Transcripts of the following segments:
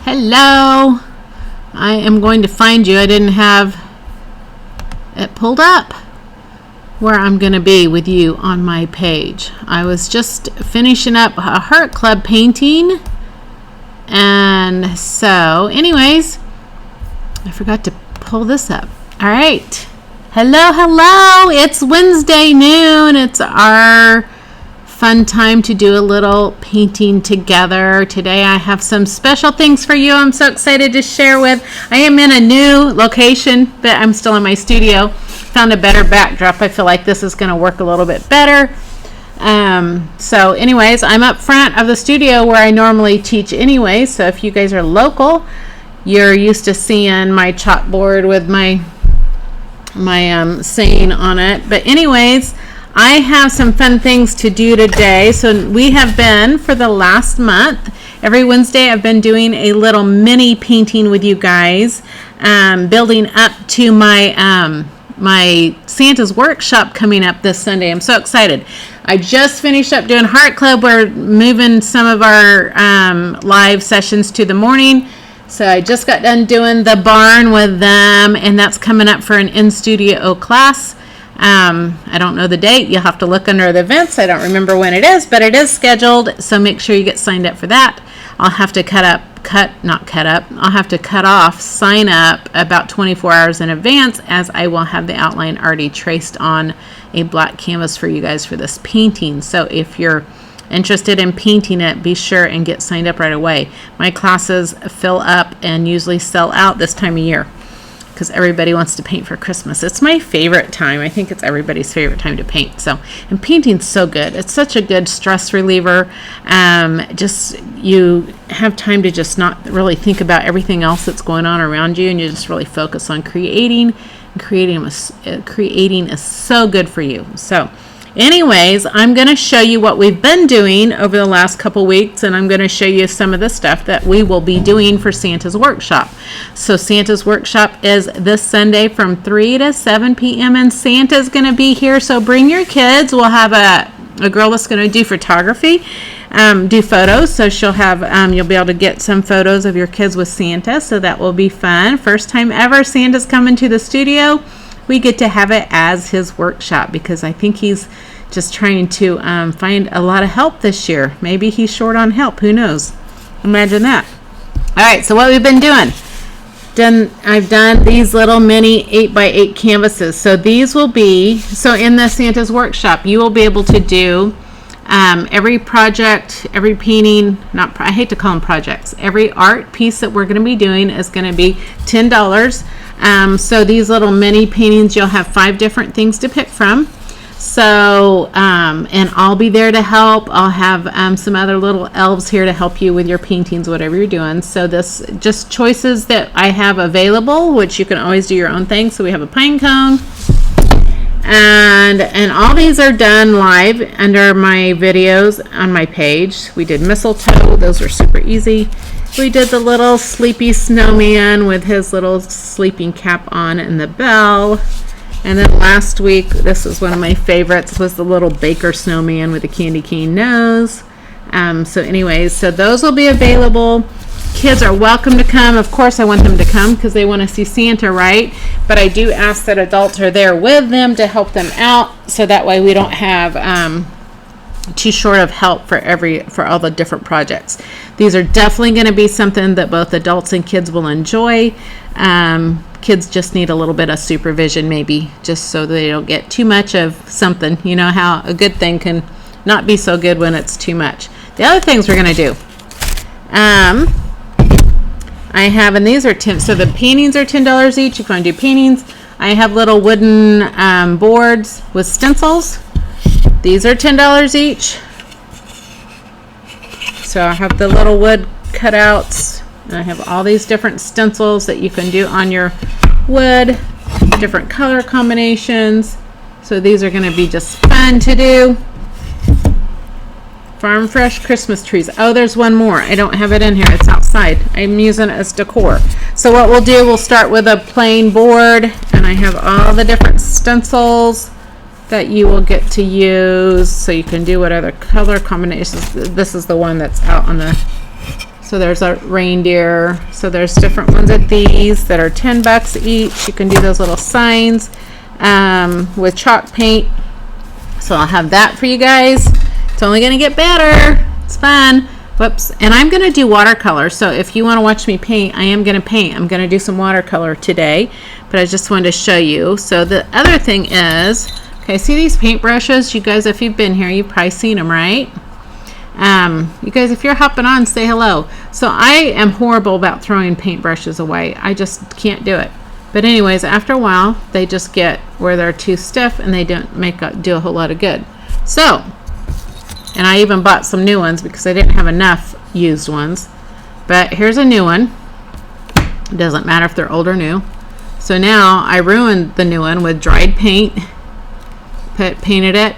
Hello. I am going to find you. I didn't have it pulled up where I'm going to be with you on my page. I was just finishing up a Heart Club painting. And so, anyways, I forgot to pull this up. All right. Hello. It's Wednesday noon. It's our fun time to do a little painting together. Today I have some special things for you I'm so excited to share with. I am in a new location, but I'm still in my studio. Found a better backdrop. I feel like this is going to work a little bit better. So anyways, I'm up front of the studio where I normally teach anyway. So if you guys are local, you're used to seeing my chalkboard with my saying on it. But anyways, I have some fun things to do today. So we have been, for the last month, every Wednesday I've been doing a little mini painting with you guys, building up to my my Santa's workshop coming up this Sunday. I'm so excited. I just finished up doing Heart Club. We're moving some of our live sessions to the morning. So I just got done doing the barn with them, and that's coming up for an in-studio class. I don't know the date. You'll have to look under the events. I don't remember when it is, but it is scheduled. So make sure you get signed up for that. I'll have to I'll have to cut off, sign up about 24 hours in advance, as I will have the outline already traced on a black canvas for you guys for this painting. So if you're interested in painting it, be sure and get signed up right away. My classes fill up and usually sell out this time of year, because everybody wants to paint for Christmas. It's my favorite time. I think it's everybody's favorite time to paint. So, and painting's so good. It's such a good stress reliever. Just you have time to just not really think about everything else that's going on around you, and you just really focus on creating. And creating is so good for you. So, anyways, I'm going to show you what we've been doing over the last couple weeks, and I'm going to show you some of the stuff that we will be doing for Santa's workshop. So Santa's workshop is this Sunday from 3 to 7 p.m. and Santa's going to be here. So bring your kids. We'll have a girl that's going to do photography, do photos. So she'll have, you'll be able to get some photos of your kids with Santa. So that will be fun. First time ever Santa's coming to the studio. We get to have it as his workshop, because I think he's just trying to find a lot of help this year. Maybe he's short on help. Who knows? Imagine that. All right, so what we've been doing. I've done these little mini 8x8 canvases. So these will be, so in the Santa's workshop, you will be able to do every project, every painting, I hate to call them projects, every art piece that we're going to be doing is going to be $10. So these little mini paintings, you'll have 5 different things to pick from. So, and I'll be there to help. I'll have some other little elves here to help you with your paintings, whatever you're doing. So this just choices that I have available, which you can always do your own thing. So we have a pine cone, and all these are done live under my videos on my page. We did mistletoe. Those were super easy. We did the little sleepy snowman with his little sleeping cap on and the bell. And then last week, this was one of my favorites, was the little baker snowman with a candy cane nose. So anyways, so those will be available. Kids are welcome to come. Of course, I want them to come because they want to see Santa, right? But I do ask that adults are there with them to help them out, so that way we don't have too short of help for all the different projects. These are definitely going to be something that both adults and kids will enjoy. Kids just need a little bit of supervision, maybe, just so they don't get too much of something. You know how a good thing can not be so good when it's too much. The other things we're going to do, I have, and these are 10, so the paintings are $10 each if you want to do paintings. I have little wooden boards with stencils. These are $10 each. So I have the little wood cutouts, and I have all these different stencils that you can do on your wood, different color combinations. So these are going to be just fun to do. Farm Fresh Christmas trees. Oh, there's one more. I don't have it in here. It's outside. I'm using it as decor. So what we'll do, we'll start with a plain board, and I have all the different stencils that you will get to use. So you can do what other color combinations. This is the one that's out on the So there's a reindeer. So there's different ones of these that are 10 bucks each. You can do those little signs with chalk paint. So I'll have that for you guys. It's only going to get better. It's fun. Whoops. And I'm going to do watercolor. So if you want to watch me paint, I am going to paint. I'm going to do some watercolor today. But I just wanted to show you. So the other thing is, okay, see these paintbrushes? You guys, if you've been here, you've probably seen them, right? You guys, if you're hopping on, say hello. So I am horrible about throwing paintbrushes away. I just can't do it. But anyways, after a while, they just get where they're too stiff and they don't do a whole lot of good. So, and I even bought some new ones because I didn't have enough used ones. But here's a new one. It doesn't matter if they're old or new. So now I ruined the new one with dried paint. Painted it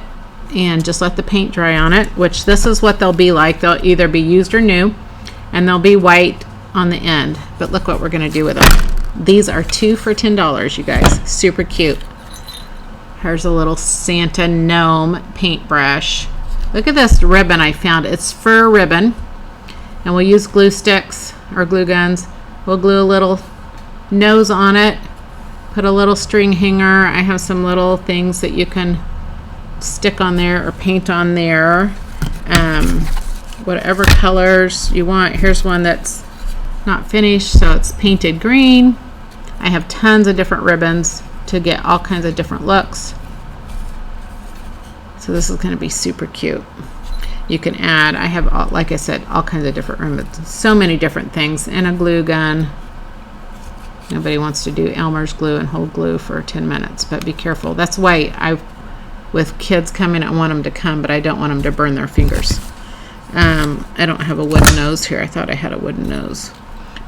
and just let the paint dry on it, which this is what they'll be like. They'll either be used or new, and they'll be white on the end. But look what we're going to do with them. These are 2 for $10, you guys. Super cute. Here's a little Santa gnome paintbrush. Look at this ribbon I found. It's fur ribbon, and we'll use glue sticks or glue guns. We'll glue a little nose on it, put a little string hanger. I have some little things that you can stick on there or paint on there, whatever colors you want. Here's one that's not finished, so it's painted green. I have tons of different ribbons to get all kinds of different looks. So this is going to be super cute. You can add, I have, like I said, all kinds of different ribbons, so many different things, and a glue gun. Nobody wants to do Elmer's glue and hold glue for 10 minutes, but be careful. That's why with kids coming, I want them to come, but I don't want them to burn their fingers. I don't have a wooden nose here. I thought I had a wooden nose.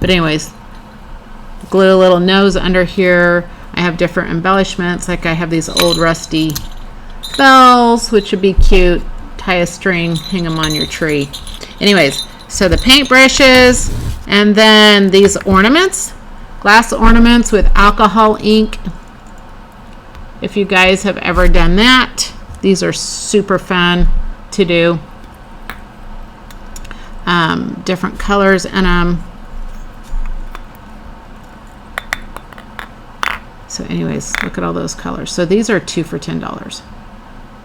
But anyways, glue a little nose under here. I have different embellishments, like I have these old rusty bells, which would be cute. Tie a string, hang them on your tree. Anyways, so the paintbrushes, and then these ornaments. Glass ornaments with alcohol ink. If you guys have ever done that, these are super fun to do. Different colors in them. So anyways, look at all those colors. So these are 2 for $10.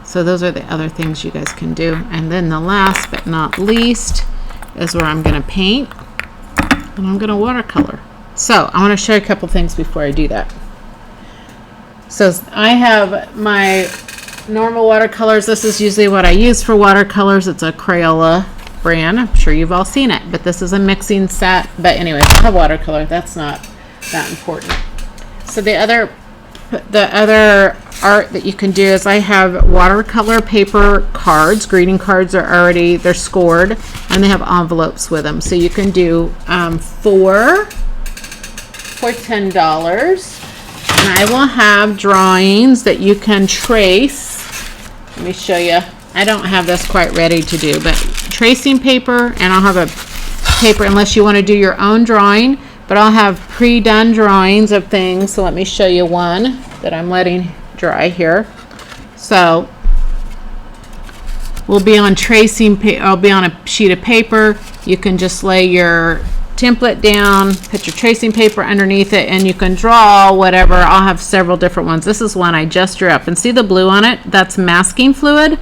So those are the other things you guys can do. And then the last but not least is where I'm going to paint, and I'm going to watercolor. So I want to show you a couple things before I do that. So I have my normal watercolors. This is usually what I use for watercolors. It's a Crayola brand. I'm sure you've all seen it, but this is a mixing set. But anyways, I have watercolor. That's not that important. So the other art that you can do is I have watercolor paper cards. Greeting cards are already, they're scored, and they have envelopes with them. So you can do 4 for $10, and I will have drawings that you can trace. Let me show you. I don't have this quite ready to do, but tracing paper, and I'll have a paper unless you want to do your own drawing, but I'll have pre-done drawings of things. So let me show you one that I'm letting dry here. So we'll be on tracing paper. I'll be on a sheet of paper. You can just lay your template down, put your tracing paper underneath it, and you can draw whatever. I'll have several different ones. This is one I just drew up, and see the blue on it? That's masking fluid.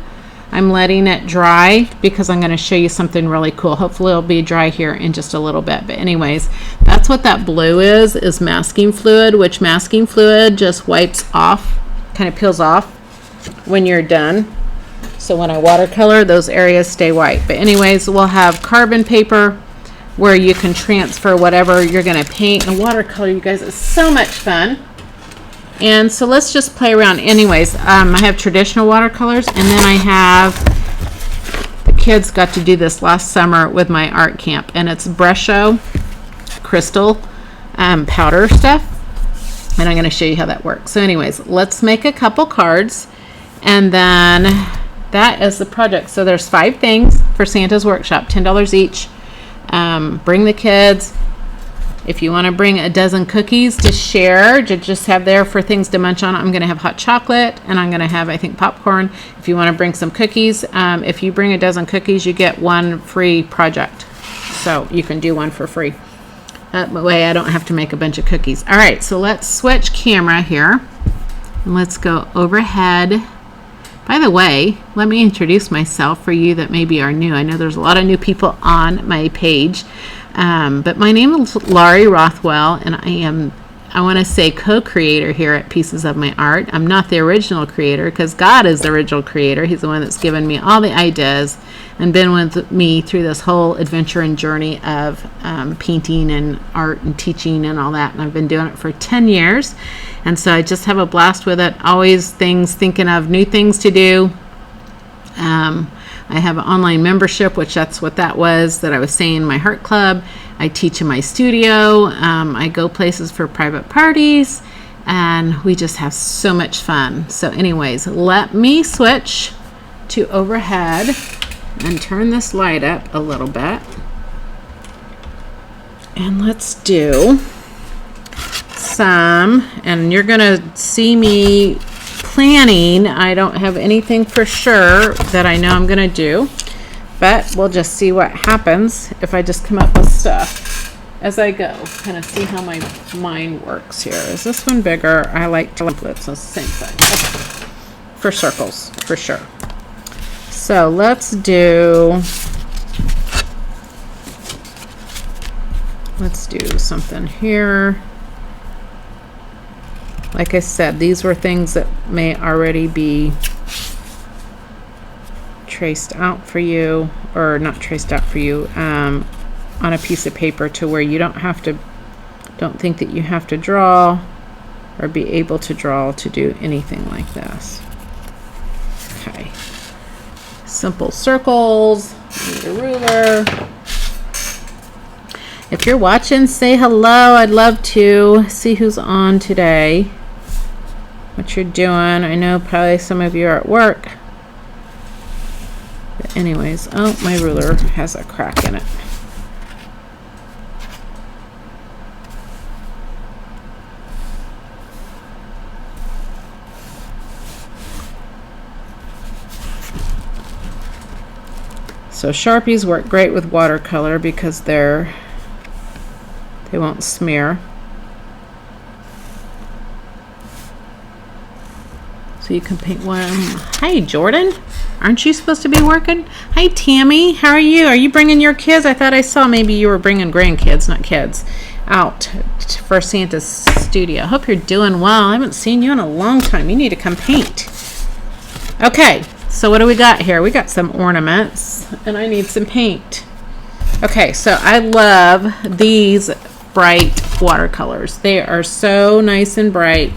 I'm letting it dry because I'm going to show you something really cool. Hopefully it'll be dry here in just a little bit. But anyways, that's what that blue is masking fluid, which masking fluid just wipes off, kind of peels off when you're done. So when I watercolor, those areas stay white. But anyways, we'll have carbon paper where you can transfer whatever you're going to paint. And watercolor, you guys, is so much fun. And so let's just play around. Anyways, I have traditional watercolors, and then I have, the kids got to do this last summer with my art camp, and it's Brusho crystal powder stuff, and I'm going to show you how that works. So anyways, let's make a couple cards, and then that is the project. So there's 5 things for Santa's workshop, $10 each. Bring the kids. If you want to bring a dozen cookies to share, to just have there for things to munch on, I'm going to have hot chocolate, and I'm going to have, I think, popcorn. If you want to bring some cookies, if you bring a dozen cookies, you get 1 free project. So you can do one for free. That way I don't have to make a bunch of cookies. All right, so let's switch camera here. And let's go overhead. By the way, let me introduce myself for you that maybe are new. I know there's a lot of new people on my page. But my name is Laurie Rothwell, and I want to say co-creator here at Pieces of My Art. I'm not the original creator because God is the original creator. He's the one that's given me all the ideas and been with me through this whole adventure and journey of painting and art and teaching and all that. And I've been doing it for 10 years. And so I just have a blast with it. Always thinking of new things to do. I have an online membership, which that's what that was that I was saying, my Heart Club. I teach in my studio. I go places for private parties, and we just have so much fun. So anyways, let me switch to overhead and turn this light up a little bit. And let's do some, and you're gonna see me planning. I don't have anything for sure that I know I'm gonna do, but we'll just see what happens if I just come up with stuff as I go. Kind of see how my mind works here. Is this one bigger? I like templates, so same thing. Okay. For circles, for sure. So let's do something here. Like I said, these were things that may already be traced out for you, or not traced out for you, on a piece of paper, to where you don't think that you have to draw or be able to draw to do anything like this. Okay. Simple circles. Need a ruler. If you're watching, say hello. I'd love to see who's on today. What you're doing. I know probably some of you are at work. But anyways, oh, my ruler has a crack in it. So Sharpies work great with watercolor because they won't smear. So you can paint one. Hi, Jordan. Aren't you supposed to be working? Hi, Tammy. How are you? Are you bringing your kids? I thought I saw maybe you were bringing grandkids, not kids, out for Santa's studio. Hope you're doing well. I haven't seen you in a long time. You need to come paint. Okay, so what do we got here? We got some ornaments, and I need some paint. Okay, so I love these bright watercolors. They are so nice and bright.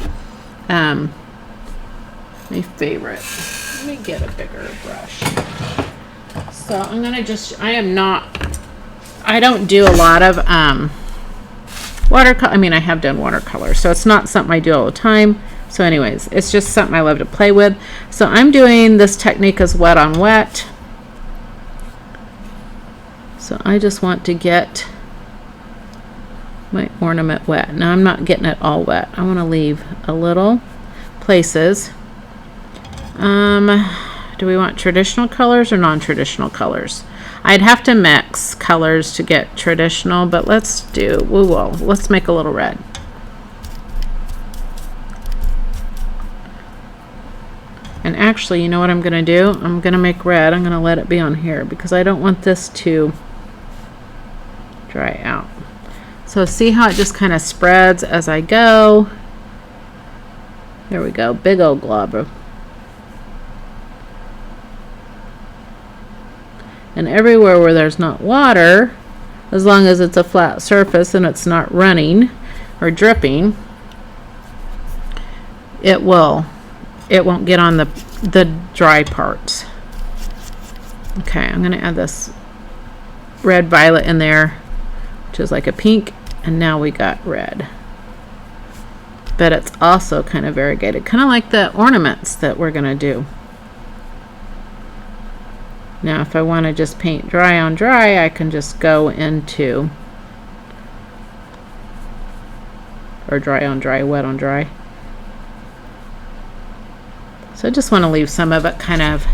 My favorite. Let me get a bigger brush. So I'm gonna I don't do a lot of watercolor. I mean, I have done watercolor, so it's not something I do all the time. So anyways, it's just something I love to play with. So I'm doing this technique as wet on wet. So I just want to get my ornament wet. Now I'm not getting it all wet. I want to leave a little places. Do we want traditional colors or non-traditional colors? I'd have to mix colors to get traditional, but let's make a little red. And actually, you know what I'm going to do? I'm going to make red. I'm going to let it be on here because I don't want this to dry out. So see how it just kind of spreads as I go. There we go. Big old glob. And everywhere where there's not water, as long as it's a flat surface and it's not running or dripping, it won't get on the dry parts. Okay, I'm going to add this red violet in there, which is like a pink, and now we got red. But it's also kind of variegated, kind of like the ornaments that we're going to do. Now if I want to just paint dry on dry, I can just go into, or dry on dry, wet on dry. So I just want to leave some of it kind of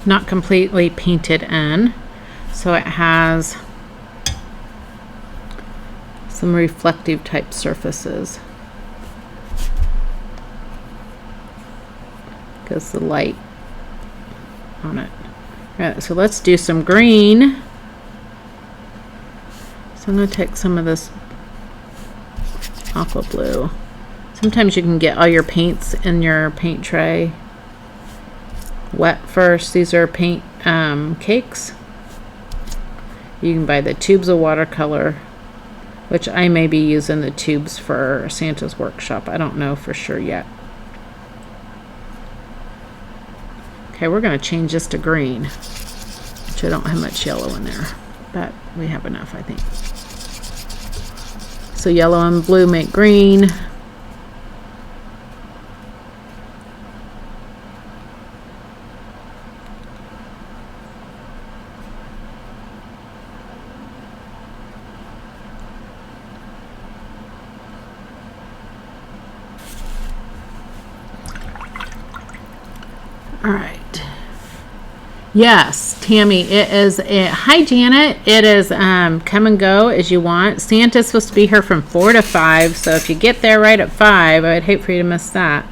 not completely painted in, so it has some reflective type surfaces because the light on it. Right, so let's do some green. So I'm going to take some of this aqua blue. Sometimes you can get all your paints in your paint tray wet first. These are paint cakes. You can buy the tubes of watercolor, which I may be using the tubes for Santa's workshop. I don't know for sure yet. Okay, we're going to change this to green, which I don't have much yellow in there, but we have enough, I think. So yellow and blue make green. All right. Yes, Tammy, it is hi Janet. It is come and go as you want. Santa's supposed to be here from 4 to 5, so if you get there right at 5, I would hate for you to miss that.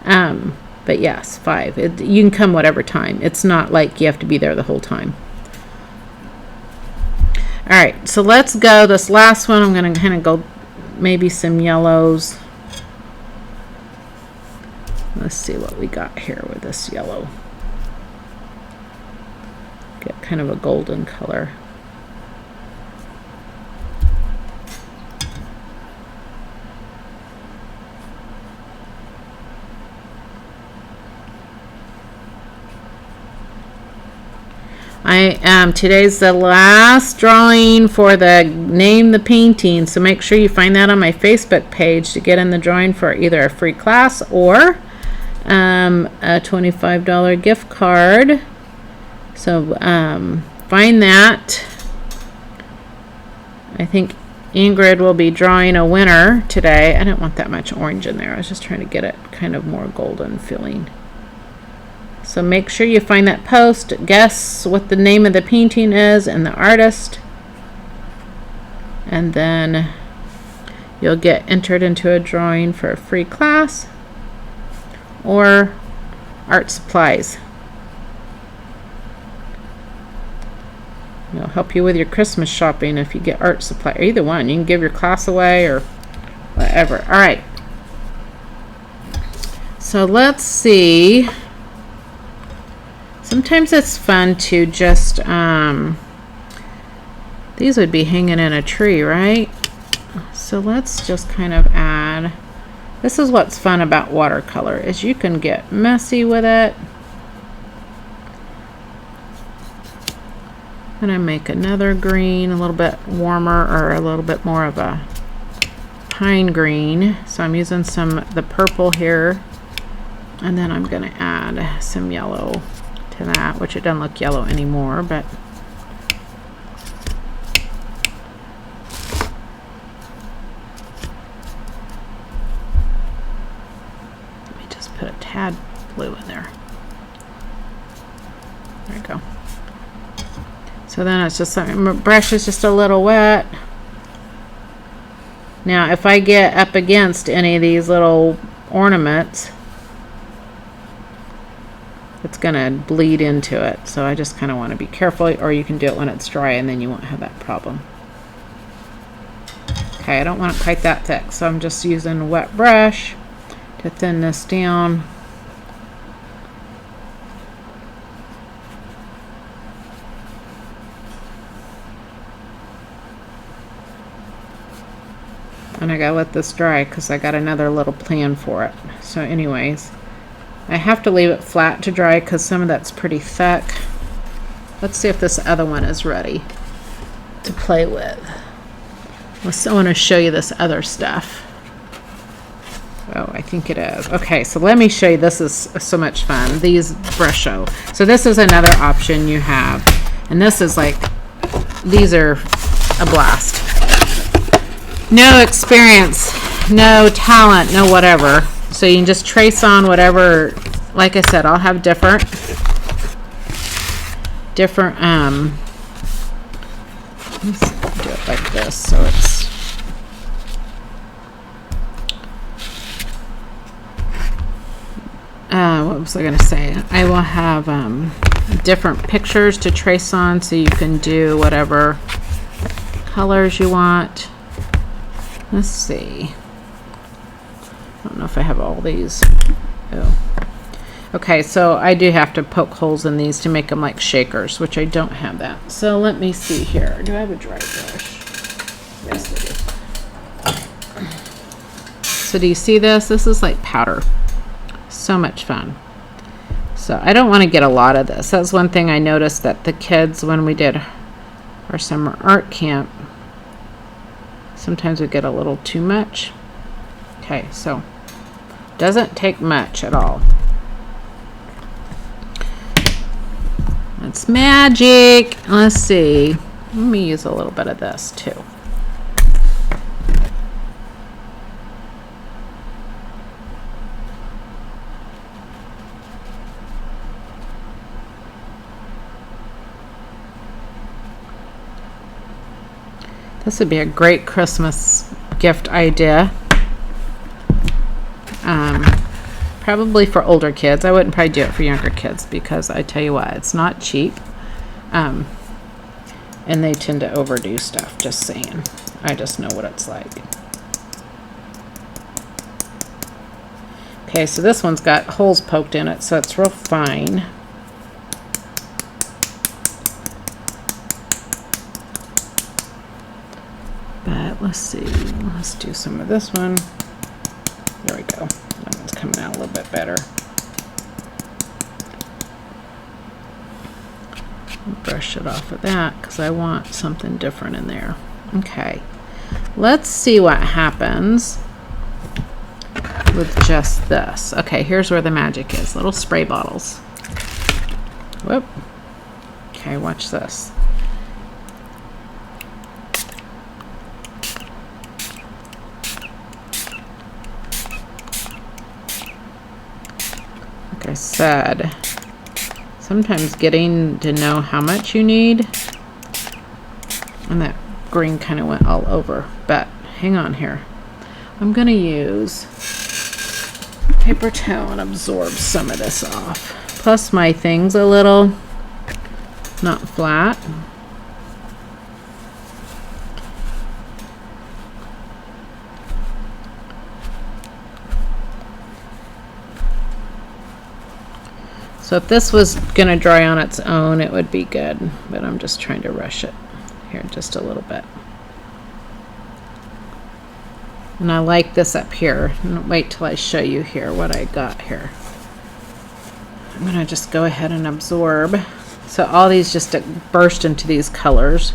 But yes, 5. You can come whatever time. It's not like you have to be there the whole time. All right, so let's go. This last one, I'm going to kind of go maybe some yellows. Let's see what we got here with this yellow. Get kind of a golden color. Today's the last drawing for the name the painting, so make sure you find that on my Facebook page to get in the drawing for either a free class or a $25 gift card. So find that. I think Ingrid will be drawing a winner today. I didn't want that much orange in there. I was just trying to get it kind of more golden feeling. So make sure you find that post, guess what the name of the painting is and the artist, and then you'll get entered into a drawing for a free class or art supplies. It'll help you with your Christmas shopping if you get art supply. Either one. You can give your class away or whatever. All right. So let's see. Sometimes it's fun to just, these would be hanging in a tree, right? So let's just kind of add, this is what's fun about watercolor, is you can get messy with it. I'm gonna make another green, a little bit warmer or a little bit more of a pine green. So I'm using the purple here, and then I'm gonna add some yellow to that, which it doesn't look yellow anymore, but let me just put a tad blue in there. There we go. So then it's just like my brush is just a little wet. Now if I get up against any of these little ornaments, it's gonna bleed into it, so I just kind of want to be careful, or you can do it when it's dry and then you won't have that problem. Okay, I don't want it quite that thick, so I'm just using a wet brush to thin this down. And I gotta let this dry because I got another little plan for it. So anyways, I have to leave it flat to dry because some of that's pretty thick. Let's see if this other one is ready to play with. I want to show you this other stuff. Oh, I think it is. Okay, so let me show you. This is so much fun. These Brusho. So this is another option you have. And this is like, these are a blast. No experience, no talent, no whatever. So you can just trace on whatever. Like I said, I'll have different different, let's do it like this so it's, what was I going to say? I will have different pictures to trace on so you can do whatever colors you want. Let's see. I don't know if I have all these. Oh. Okay, so I do have to poke holes in these to make them like shakers, which I don't have that. So let me see here. Do I have a dry brush? Yes, I do. So do you see this? This is like powder. So much fun. So I don't want to get a lot of this. That's one thing I noticed that the kids, when we did our summer art camp, sometimes we get a little too much. Okay, so doesn't take much at all. That's magic. Let's see. Let me use a little bit of this too. This would be a great Christmas gift idea. Probably for older kids. I wouldn't probably do it for younger kids because I tell you what, it's not cheap. And they tend to overdo stuff, just saying. I just know what it's like. Okay, so this one's got holes poked in it, so it's real fine. But let's see, let's do some of this one. There we go. That one's coming out a little bit better. Brush it off of that because I want something different in there. Okay, let's see what happens with just this. Okay, here's where the magic is. Little spray bottles. Whoop. Okay, watch this. Like I said, sometimes getting to know how much you need, and that green kind of went all over, but hang on here. I'm going to use paper towel and absorb some of this off. Plus my thing's a little not flat. So if this was going to dry on its own, it would be good, but I'm just trying to rush it here just a little bit. And I like this up here. Wait till I show you here what I got here. I'm going to just go ahead and absorb. So all these just burst into these colors.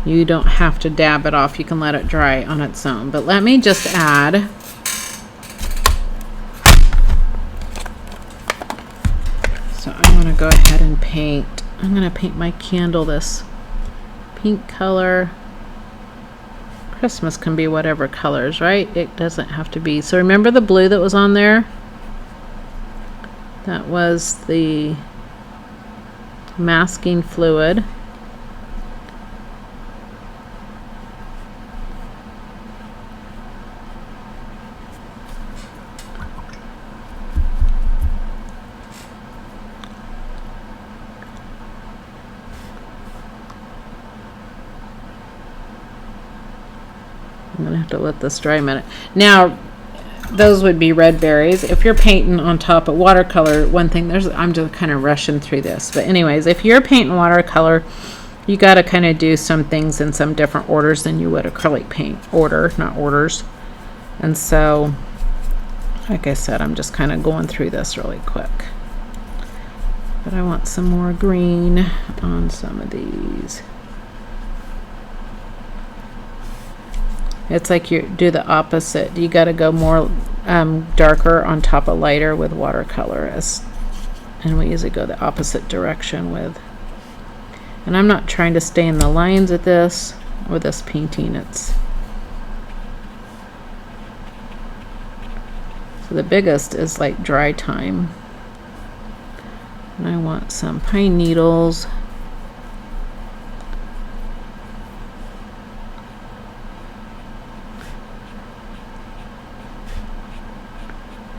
You don't have to dab it off. You can let it dry on its own. But let me just add so I want to go ahead and paint. I'm going to paint my candle this pink color. Christmas can be whatever colors, right? It doesn't have to be. So remember the blue that was on there? That was the masking fluid. I'm gonna have to let this dry a minute. Now, those would be red berries. If you're painting on top of watercolor, one thing I'm just kind of rushing through this. But anyways, if you're painting watercolor, you got to kind of do some things in some different orders than you would acrylic paint not orders. And so, like I said, I'm just kind of going through this really quick. But I want some more green on some of these. It's like you do the opposite. You got to go more darker on top of lighter with watercolor, and we usually go the opposite direction with. And I'm not trying to stay in the lines of this with this painting. It's So the biggest is like dry time. And I want some pine needles.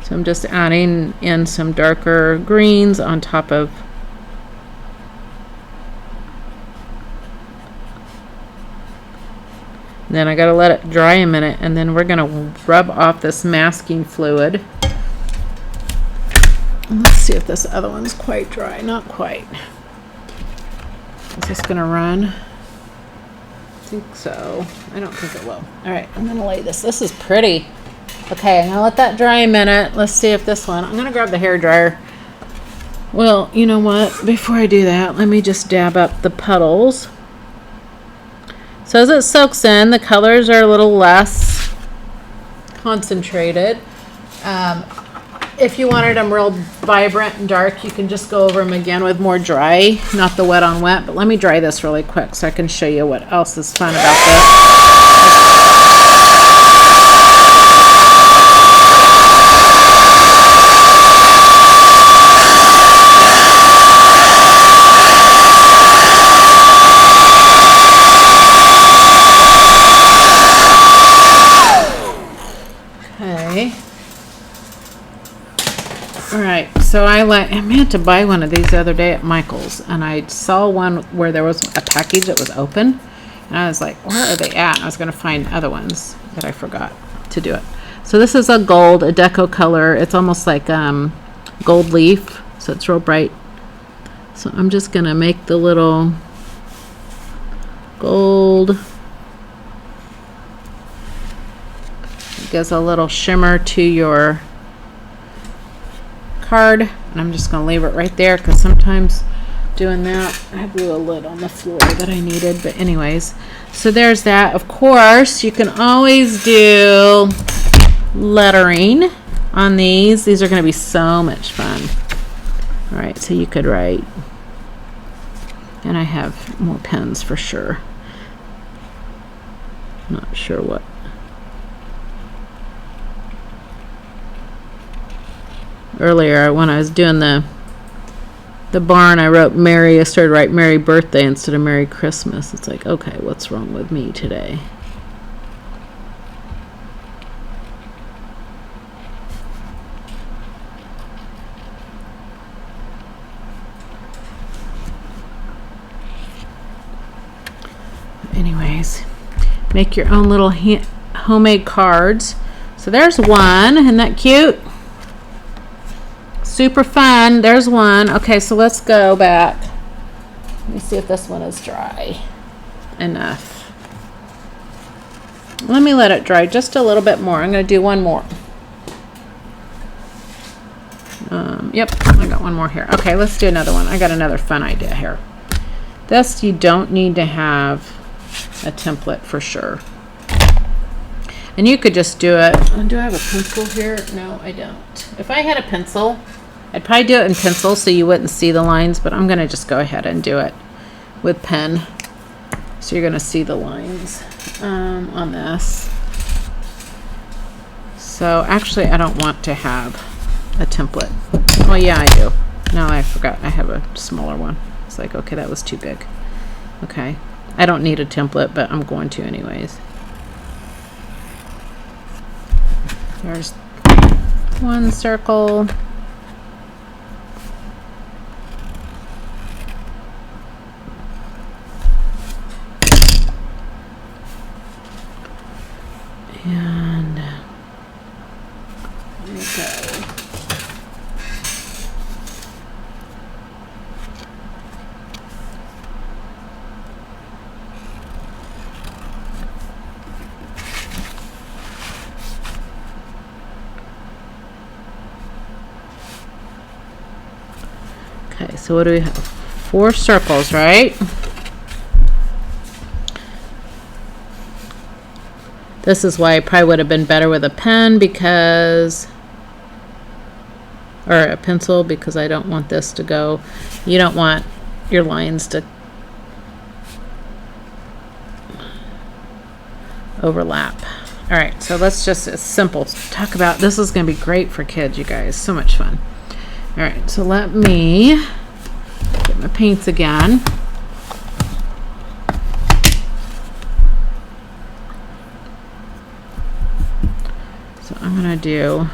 So I'm just adding in some darker greens on top of then I gotta let it dry a minute, and then we're gonna rub off this masking fluid. Let's see if this other one's quite dry. Not quite. Is this gonna run? I think so. I don't think it will. All right, I'm gonna lay this. This is pretty. Okay, now let that dry a minute. Let's see if this one, I'm gonna grab the hair dryer. Well, you know what? Before I do that, let me just dab up the puddles. So as it soaks in, the colors are a little less concentrated. If you wanted them real vibrant and dark, you can just go over them again with more dry, not the wet on wet. But let me dry this really quick so I can show you what else is fun about this. Alright, so I meant to buy one of these the other day at Michael's, and I saw one where there was a package that was open, and I was like, where are they at? And I was going to find other ones that I forgot to do it. So this is a gold, a deco color. It's almost like gold leaf, so it's real bright. So I'm just going to make the little gold. It gives a little shimmer to your card, and I'm just going to leave it right there because sometimes doing that, I blew a lid on the floor that I needed. But anyways, so there's that. Of course, you can always do lettering on these. These are going to be so much fun. All right, so you could write, and I have more pens for sure. Not sure what. Earlier when I was doing the barn, I wrote Merry. I started writing Merry Birthday instead of Merry Christmas. It's like, okay, what's wrong with me today? Anyways, make your own little homemade cards. So there's one. Isn't that cute? Super fun. There's one. Okay, so let's go back. Let me see if this one is dry enough. Let me let it dry just a little bit more. I'm going to do one more. Yep, I got one more here. Okay, let's do another one. I got another fun idea here. This, you don't need to have a template for sure. And you could just do it. Do I have a pencil here? No, I don't. If I had a pencil, I'd probably do it in pencil so you wouldn't see the lines, but I'm going to just go ahead and do it with pen. So you're going to see the lines on this. So actually, I don't want to have a template. Oh yeah, I do. No, I forgot. I have a smaller one. It's like, okay, that was too big. Okay. I don't need a template, but I'm going to anyways. There's one circle. And there we go. Okay, so what do we have? 4 circles, right? This is why it probably would have been better with a pen because, or a pencil, because I don't want this to go, you don't want your lines to overlap. All right, so let's just, it's simple. Talk about, this is going to be great for kids, you guys. So much fun. All right, so let me get my paints again. So I'm going to do,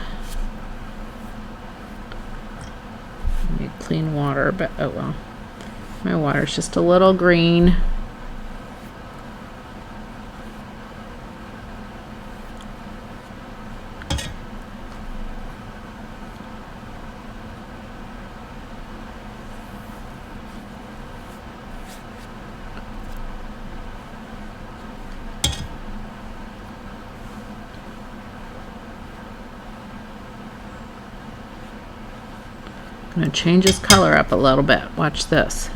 I need clean water, but oh well. My water's just a little green. I'm going to change his color up a little bit. Watch this.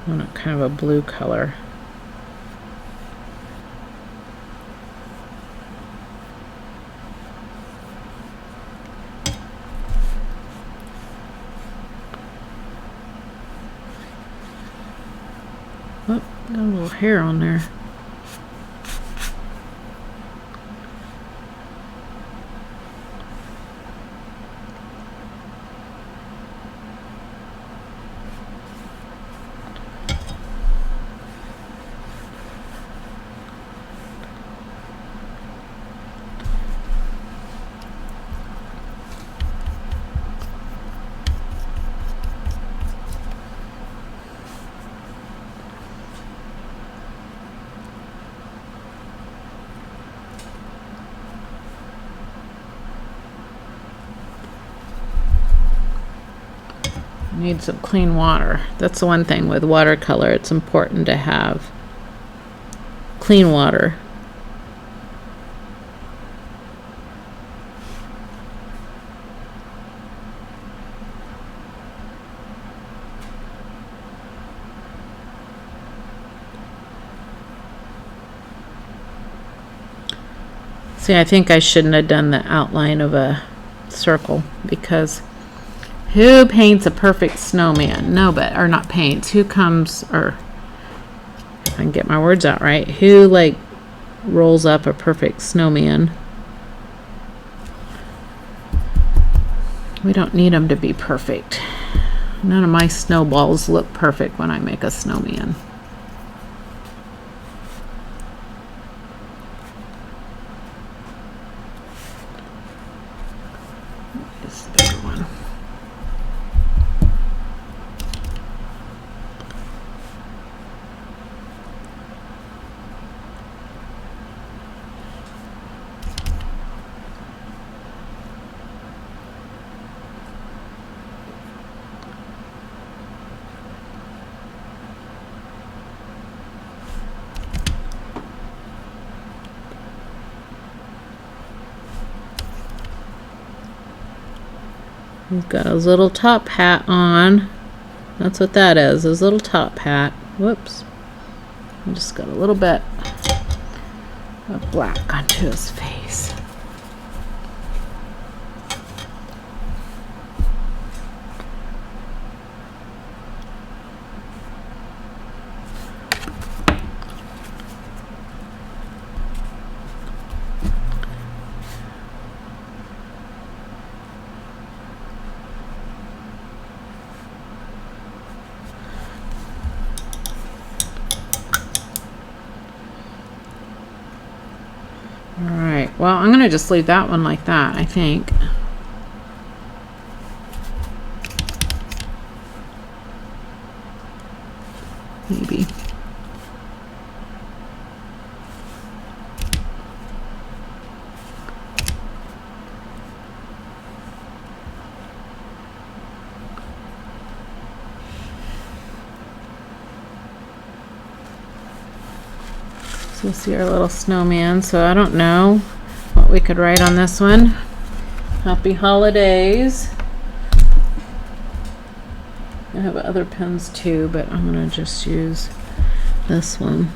I want kind of a blue color. Oh, got a little hair on there. Need some clean water. That's the one thing with watercolor. It's important to have clean water. See, I think I shouldn't have done the outline of a circle, because who paints a perfect snowman? No, but, or not paints. Who comes, or if I can get my words out right, who like rolls up a perfect snowman? We don't need them to be perfect. None of my snowballs look perfect when I make a snowman. This is the bigger one. He's got his little top hat on. That's what that is, his little top hat. Whoops. I just got a little bit of black onto his face. Alright, well, I'm going to just leave that one like that, I think. Maybe. So you see our little snowman. So I don't know what we could write on this one. Happy holidays. I have other pens too, but I'm going to just use this one.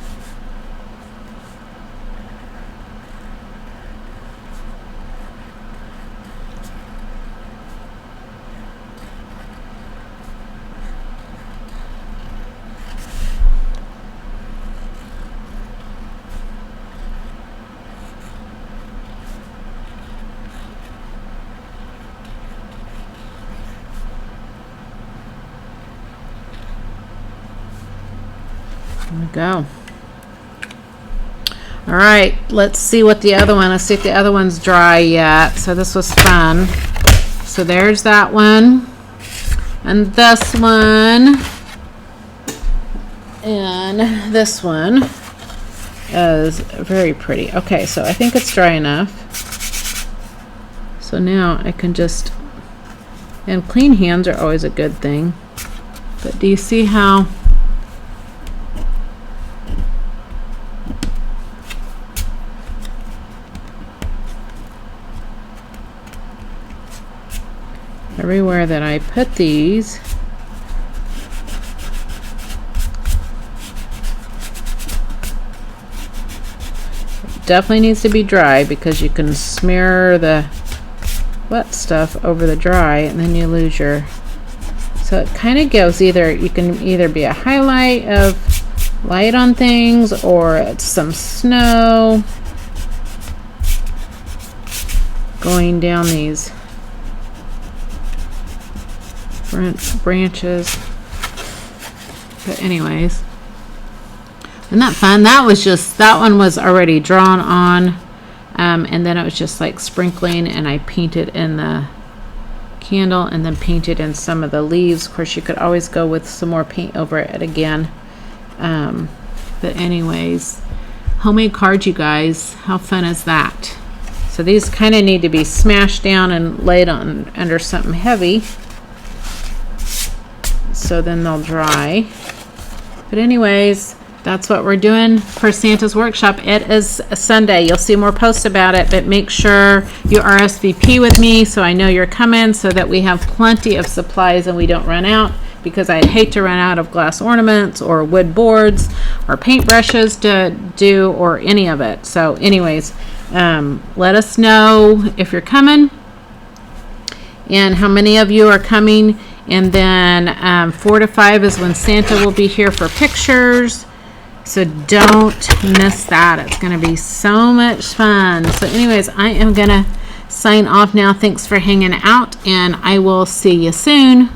There we go. All right, let's see what the other one, let's see if the other one's dry yet. So this was fun. So there's that one. And this one. And this one is very pretty. Okay, so I think it's dry enough. So now I can just, and clean hands are always a good thing. But do you see how everywhere that I put these, definitely needs to be dry because you can smear the wet stuff over the dry and then you lose your, so it kind of goes either, you can either be a highlight of light on things or it's some snow going down these branches. But anyways, isn't that fun? That was just, that one was already drawn on, and then it was just like sprinkling, and I painted in the candle and then painted in some of the leaves. Of course, you could always go with some more paint over it again. But anyways, homemade cards, you guys, how fun is that? So these kind of need to be smashed down and laid on under something heavy, so then they'll dry. But anyways, that's what we're doing for Santa's workshop. It is a Sunday. You'll see more posts about it, but make sure you RSVP with me so I know you're coming, so that we have plenty of supplies and we don't run out, because I'd hate to run out of glass ornaments or wood boards or paintbrushes to do, or any of it. So anyways, let us know if you're coming and how many of you are coming. And then 4 to 5 is when Santa will be here for pictures. So don't miss that. It's going to be so much fun. So anyways, I am going to sign off now. Thanks for hanging out, and I will see you soon.